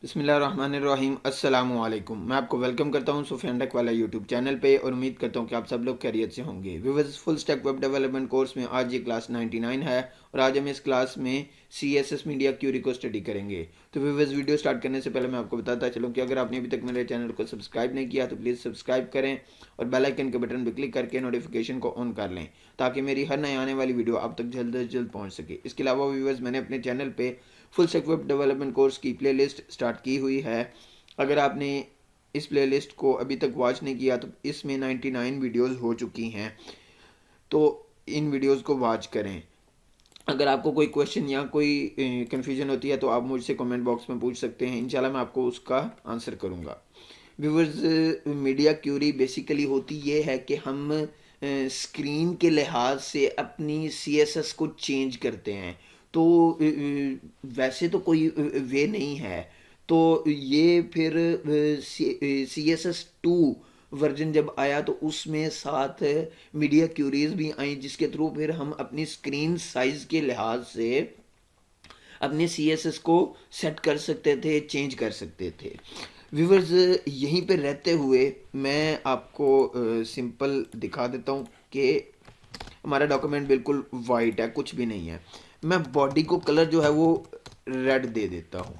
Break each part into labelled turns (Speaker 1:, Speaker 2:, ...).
Speaker 1: बिस्मिल्लाहिर्रहमानिर्रहीम अस्सलामु अलैकुम। मैं आपको वेलकम करता हूं सुफियान टेक वाला यूट्यूब चैनल पे और उम्मीद करता हूं कि आप सब लोग खैरियत से होंगे। Viewers, full stack web development course में आज ये क्लास 99 है और आज हम इस क्लास में CSS मीडिया क्यूरी को स्टडी करेंगे। तो व्यूअर्स, वीडियो स्टार्ट करने से पहले मैं आपको बताता चलूँ कि अगर आपने अभी तक मेरे चैनल को सब्सक्राइब नहीं किया तो प्लीज़ सब्सक्राइब करें और बेल आइकन के बटन पर क्लिक करके नोटिफिकेशन को ऑन कर लें ताकि मेरी हर नई आने वाली वीडियो आप तक जल्द से जल्द पहुँच सके। इसके अलावा व्यूअर्स, मैंने अपने चैनल पर full stack web development course की प्लेलिस्ट स्टार्ट की हुई है। अगर आपने इस प्लेलिस्ट को अभी तक वॉच नहीं किया तो इसमें 99 वीडियोस हो चुकी हैं, तो इन वीडियोस को वॉच करें। अगर आपको कोई क्वेश्चन या कोई कन्फ्यूजन होती है तो आप मुझसे कमेंट बॉक्स में पूछ सकते हैं, इंशाल्लाह मैं आपको उसका आंसर करूँगा। व्यूअर्स, मीडिया क्यूरी बेसिकली होती ये है कि हम स्क्रीन के लिहाज से अपनी CSS को चेंज करते हैं। तो वैसे तो कोई वे नहीं है, तो ये फिर CSS2 वर्जन जब आया तो उसमें साथ मीडिया क्यूरीज भी आई, जिसके थ्रू फिर हम अपनी स्क्रीन साइज के लिहाज से अपने CSS को सेट कर सकते थे, चेंज कर सकते थे। व्यूवर्स, यहीं पे रहते हुए मैं आपको सिंपल दिखा देता हूँ कि हमारा डॉक्यूमेंट बिल्कुल वाइट है, कुछ भी नहीं है। मैं बॉडी को कलर जो है वो रेड दे देता हूँ,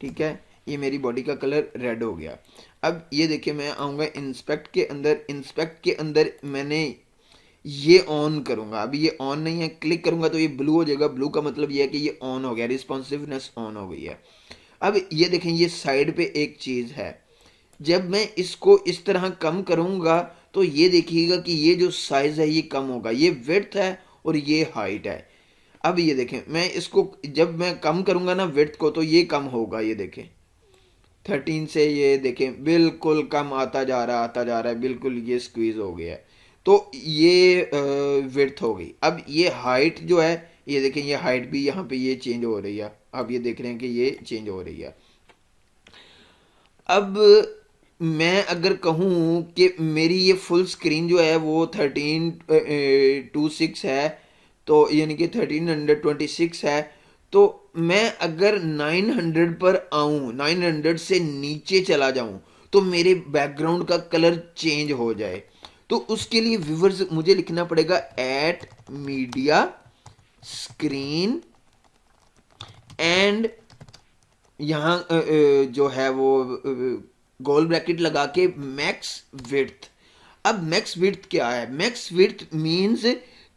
Speaker 1: ठीक है। ये मेरी बॉडी का कलर रेड हो गया। अब ये देखिए, मैं आऊँगा इंस्पेक्ट के अंदर। इंस्पेक्ट के अंदर मैंने ये ऑन करूँगा। अभी ये ऑन नहीं है, क्लिक करूँगा तो ये ब्लू हो जाएगा। ब्लू का मतलब ये है कि ये ऑन हो गया, रिस्पॉन्सिवनेस ऑन हो गई है। अब ये देखें, ये साइड पे एक चीज़ है। जब मैं इसको इस तरह कम करूँगा तो ये देखिएगा कि ये जो साइज़ है ये कम होगा। ये विड्थ है और ये हाइट है। अब ये देखें, मैं इसको जब मैं कम करूँगा ना विड्थ को, तो ये कम होगा। ये देखें 13 से ये देखें बिल्कुल कम आता जा रहा है, बिल्कुल ये स्क्वीज हो गया है। तो ये विड्थ हो गई। अब ये हाइट जो है, ये देखें, ये हाइट भी यहाँ पे ये चेंज हो रही है। अब ये देख रहे हैं कि ये चेंज हो रही है। अब मैं अगर कहूँ कि मेरी ये फुल स्क्रीन जो है वो 1326 है, तो यानी कि 1326 है, तो मैं अगर 900 पर आऊँ, 900 से नीचे चला जाऊँ तो मेरे बैकग्राउंड का कलर चेंज हो जाए। तो उसके लिए व्यूवर्स मुझे लिखना पड़ेगा एट मीडिया स्क्रीन एंड यहाँ जो है वो गोल ब्रैकेट लगा के मैक्स विड्थ। अब मैक्स विड्थ क्या है? मैक्स विड्थ मीन्स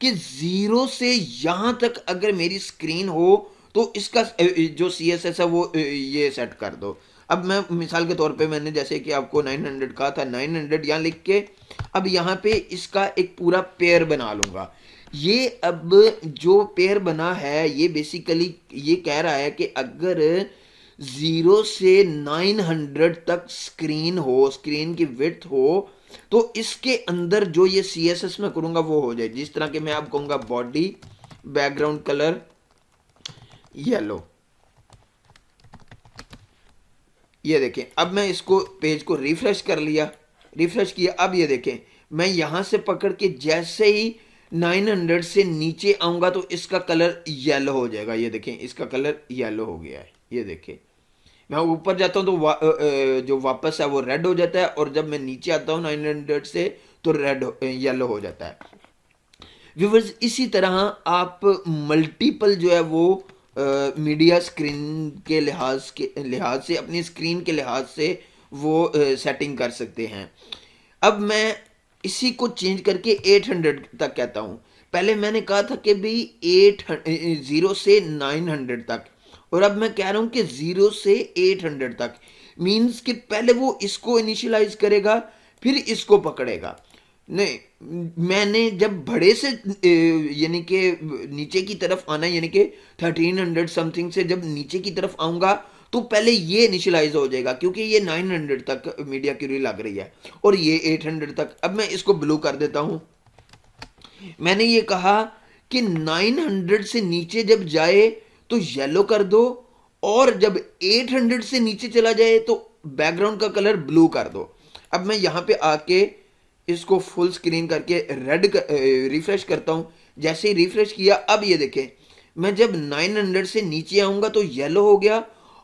Speaker 1: कि 0 से यहाँ तक अगर मेरी स्क्रीन हो तो इसका जो CSS है वो ये सेट कर दो। अब मैं मिसाल के तौर पे मैंने जैसे कि आपको 900 कहा था, 900 यहाँ लिख के अब यहाँ पे इसका एक पूरा पेयर बना लूँगा। ये अब जो पेयर बना है ये बेसिकली ये कह रहा है कि अगर 0 से 900 तक स्क्रीन हो, स्क्रीन की विड्थ हो, तो इसके अंदर जो ये CSS में करूँगा वो हो जाए। जिस तरह के मैं आप कहूँगा बॉडी बैकग्राउंड कलर येलो। ये देखें, अब मैं इसको पेज को रिफ्रेश कर लिया, रिफ्रेश किया। अब ये देखें, मैं यहाँ से पकड़ के जैसे ही 900 से नीचे आऊँगा तो इसका कलर येलो हो जाएगा। ये देखें, इसका कलर येलो हो गया है। ये देखें, मैं ऊपर जाता हूँ तो जो वापस है वो रेड हो जाता है, और जब मैं नीचे आता हूँ 900 से तो रेड येलो हो जाता है। व्यूवर्स, इसी तरह आप मल्टीपल जो है वो मीडिया स्क्रीन के लिहाज से अपनी स्क्रीन के लिहाज से वो सेटिंग कर सकते हैं। अब मैं इसी को चेंज करके 800 तक कहता हूँ। पहले मैंने कहा था कि भाई 0 से 900 तक, और अब मैं कह रहा हूँ कि 0 से 800 तक। मीन्स कि पहले वो इसको इनिशियलाइज करेगा फिर इसको पकड़ेगा। नहीं, मैंने जब बड़े से यानी कि नीचे की तरफ आना, यानी कि 1300 समथिंग से जब नीचे की तरफ आऊँगा तो पहले ये इनिशियलाइज हो जाएगा, क्योंकि ये 900 तक मीडिया क्यूरी लग रही है और ये 800 तक। अब मैं इसको ब्लू कर देता हूँ। मैंने ये कहा कि 900 से नीचे जब जाए तो येलो कर दो, और जब 800 से नीचे चला जाए तो बैकग्राउंड का कलर ब्लू कर दो। अब मैं यहाँ पे आके इसको फुल स्क्रीन करके रेड रिफ्रेश करता हूँ। जैसे ही रिफ्रेश किया, अब ये देखें, मैं जब 900 से नीचे आऊँगा तो येलो हो गया,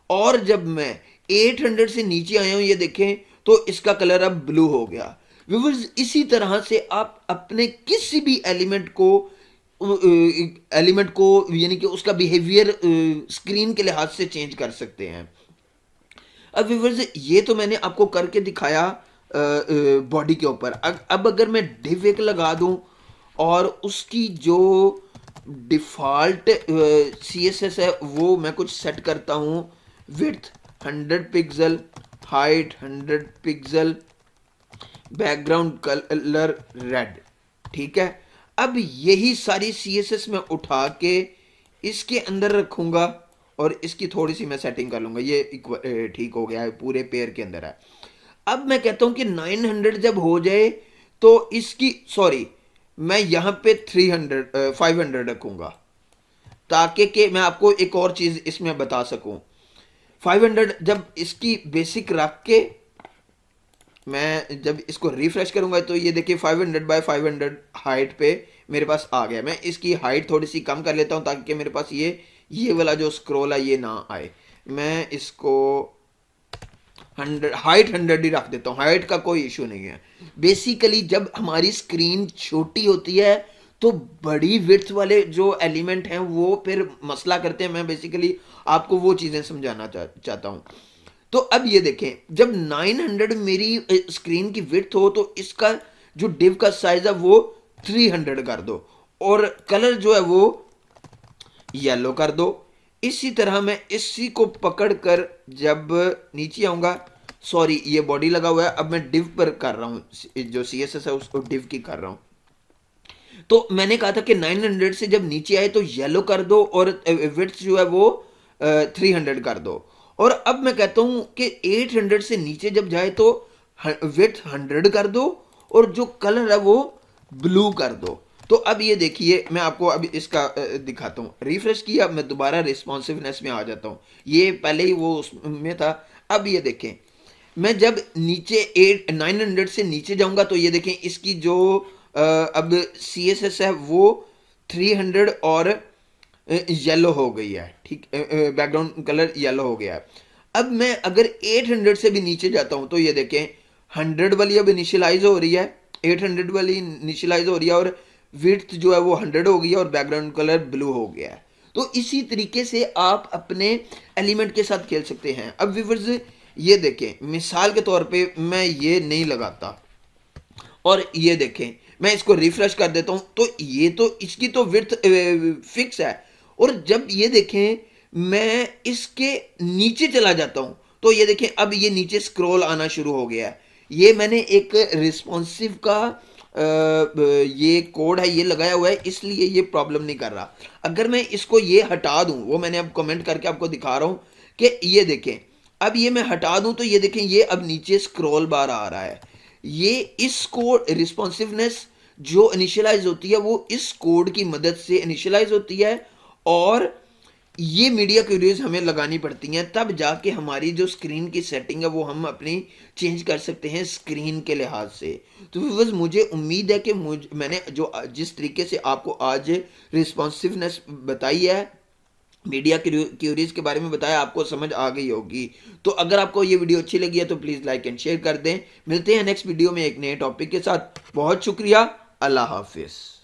Speaker 1: और जब मैं 800 से नीचे आया हूं, ये देखें तो इसका कलर अब ब्लू हो गया। व्यूअर्स इसी तरह से आप अपने किसी भी एलिमेंट को यानी कि उसका बिहेवियर स्क्रीन के लिहाज से चेंज कर सकते हैं। अब व्यूअर्स ये तो मैंने आपको करके दिखाया बॉडी के ऊपर। अब अगर मैं डिव एक लगा दूं और उसकी जो डिफ़ॉल्ट सी एस एस है वो मैं कुछ सेट करता हूँ, width 100 pixel, height 100 pixel, background colour red, ठीक है। अब यही सारी सी एस एस मैं उठा के इसके अंदर रखूंगा और इसकी थोड़ी सी मैं सेटिंग कर लूंगा, ये ठीक हो गया है, पूरे पेयर के अंदर है। अब मैं कहता हूं कि 900 जब हो जाए तो इसकी सॉरी मैं यहां पे 500 रखूंगा, ताकि कि मैं आपको एक और चीज इसमें बता सकूं। 500 जब इसकी बेसिक रख के मैं जब इसको रिफ्रेश करूंगा तो ये देखिए 500 बाय 500 हाइट पे मेरे पास आ गया। मैं इसकी हाइट थोड़ी सी कम कर लेता हूं ताकि मेरे पास ये वाला जो स्क्रॉल है ये ना आए। मैं इसको 100 हाइट 100 ही रख देता हूँ, हाइट का कोई इशू नहीं है। बेसिकली जब हमारी स्क्रीन छोटी होती है तो बड़ी विड्थ वाले जो एलिमेंट हैं वो फिर मसला करते हैं। मैं बेसिकली आपको वो चीज़ें समझाना चाहता हूँ। तो अब ये देखें जब 900 मेरी स्क्रीन की विड्थ हो तो इसका जो डिव का साइज है वो 300 कर दो और कलर जो है वो येलो कर दो। इसी तरह मैं इसी को पकड़ कर जब नीचे आऊंगा, सॉरी ये बॉडी लगा हुआ है, अब मैं डिव पर कर रहा हूं, जो सी एस एस है उसको डिव की कर रहा हूं। तो मैंने कहा था कि 900 से जब नीचे आए तो येलो कर दो और विड्थ जो है वो 300 कर दो। और अब मैं कहता हूं कि 800 से नीचे जब जाए तो विड्थ 100 कर दो और जो कलर है वो ब्लू कर दो। तो अब ये देखिए मैं आपको अब इसका दिखाता हूँ। रिफ्रेश किया, मैं दोबारा रिस्पॉन्सिवनेस में आ जाता हूँ, ये पहले ही वो उसमें था। अब ये देखें मैं जब नीचे 900 से नीचे जाऊंगा तो ये देखें इसकी जो अब सी एस एस है वो 300 और येलो हो गई है, ठीक, बैकग्राउंड कलर येलो हो गया है। अब मैं अगर 800 से भी नीचे जाता हूं तो ये देखें 100 वाली अब इनिशियलाइज हो रही है, 800 वाली इनिशियलाइज हो रही है और विड्थ जो है वो 100 हो गई है और बैकग्राउंड कलर ब्लू हो गया है। तो इसी तरीके से आप अपने एलिमेंट के साथ खेल सकते हैं। अब व्यूअर्स ये देखें मिसाल के तौर पे मैं ये नहीं लगाता और ये देखें मैं इसको रिफ्रेश कर देता हूं तो ये तो इसकी तो विड्थ फिक्स है। और जब ये देखें मैं इसके नीचे चला जाता हूं तो ये देखें अब ये नीचे स्क्रॉल आना शुरू हो गया है। ये मैंने एक रिस्पॉन्सिव का ये कोड है ये लगाया हुआ है, इसलिए ये प्रॉब्लम नहीं कर रहा। अगर मैं इसको ये हटा दूं, वो मैंने अब कमेंट करके आपको दिखा रहा हूं कि ये देखें अब ये मैं हटा दूं तो ये देखें ये अब नीचे स्क्रॉल बार आ रहा है। ये इस कोड रिस्पॉन्सिवनेस जो इनिशियलाइज होती है वो इस कोड की मदद से इनिशियलाइज होती है और ये मीडिया क्यूरीज हमें लगानी पड़ती हैं, तब जाके हमारी जो स्क्रीन की सेटिंग है वो हम अपनी चेंज कर सकते हैं स्क्रीन के लिहाज से। तो व्यूअर्स मुझे उम्मीद है कि मैंने जो जिस तरीके से आपको आज रिस्पॉन्सिवनेस बताई है, मीडिया क्यूरीज के बारे में बताया, आपको समझ आ गई होगी। तो अगर आपको ये वीडियो अच्छी लगी है तो प्लीज़ लाइक एंड शेयर कर दें। मिलते हैं नेक्स्ट वीडियो में एक नए टॉपिक के साथ। बहुत शुक्रिया, अल्लाह हाफिज़।